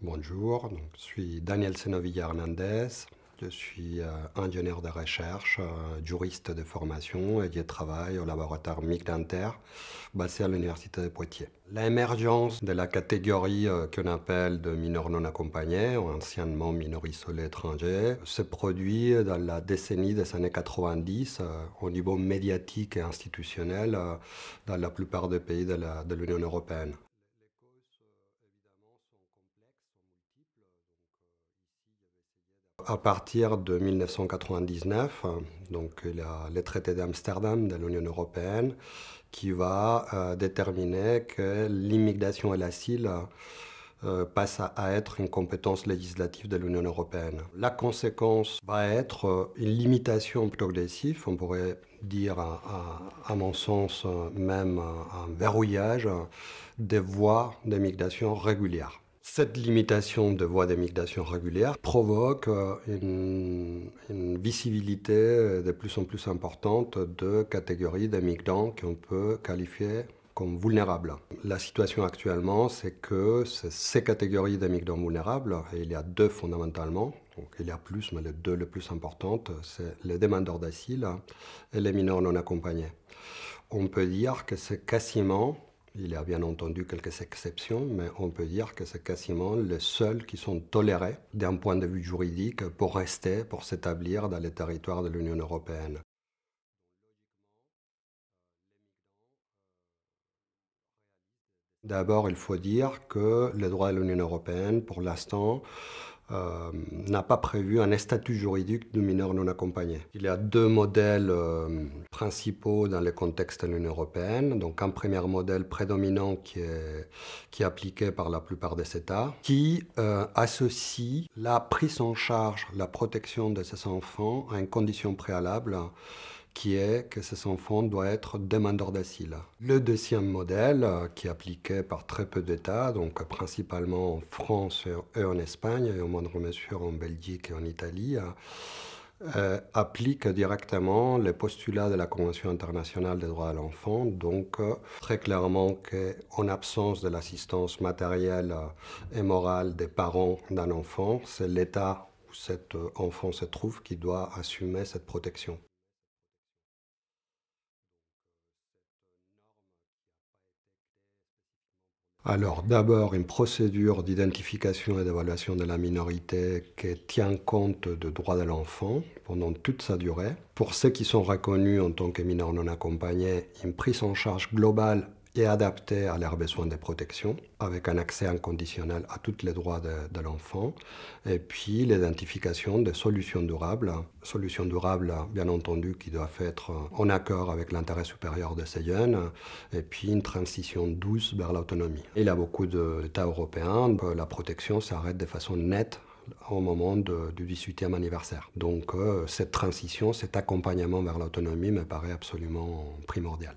Bonjour, donc, je suis Daniel Senovilla Hernandez, je suis ingénieur de recherche, juriste de formation et je travaille au laboratoire MIG-Denter basé à l'Université de Poitiers. L'émergence de la catégorie qu'on appelle de mineurs non accompagnés, ou anciennement mineurs isolés étrangers, se produit dans la décennie des années 90 au niveau médiatique et institutionnel dans la plupart des pays de l'Union européenne. À partir de 1999, donc il y a le traité d'Amsterdam de l'Union européenne qui va déterminer que l'immigration et l'asile passent à être une compétence législative de l'Union européenne. La conséquence va être une limitation progressive, on pourrait dire à mon sens même un verrouillage des voies d'immigration régulières. Cette limitation de voies d'immigration régulière provoque une visibilité de plus en plus importante de catégories de migrants qu'on peut qualifier comme vulnérables. La situation actuellement, c'est que ces catégories de migrants vulnérables, et il y a deux fondamentalement, donc il y a plus, mais les deux les plus importantes, c'est les demandeurs d'asile et les mineurs non accompagnés. On peut dire que c'est quasiment, il y a bien entendu quelques exceptions, mais on peut dire que c'est quasiment les seuls qui sont tolérés d'un point de vue juridique pour rester, pour s'établir dans les territoires de l'Union européenne. D'abord, il faut dire que le droit de l'Union européenne, pour l'instant, n'a pas prévu un statut juridique de mineur non accompagné. Il y a deux modèles principaux dans le contexte de l'Union européenne. Donc un premier modèle prédominant qui est appliqué par la plupart des États, qui associe la prise en charge, la protection de ces enfants à une condition préalable qui est que ces enfants doivent être demandeurs d'asile. Le deuxième modèle, qui est appliqué par très peu d'États, donc principalement en France et en Espagne, et en moindre mesure en Belgique et en Italie, applique directement les postulats de la Convention internationale des droits de l'enfant, donc très clairement qu'en absence de l'assistance matérielle et morale des parents d'un enfant, c'est l'État où cet enfant se trouve qui doit assumer cette protection. Alors, d'abord, une procédure d'identification et d'évaluation de la minorité qui tient compte des droits de l'enfant pendant toute sa durée. Pour ceux qui sont reconnus en tant que mineurs non accompagnés, une prise en charge globale et adaptée à leurs besoins de protection, avec un accès inconditionnel à tous les droits de l'enfant, et puis l'identification de solutions durables bien entendu qui doivent être en accord avec l'intérêt supérieur de ces jeunes, et puis une transition douce vers l'autonomie. Il y a beaucoup d'États européens que la protection s'arrête de façon nette au moment du 18e anniversaire. Donc cette transition, cet accompagnement vers l'autonomie me paraît absolument primordial.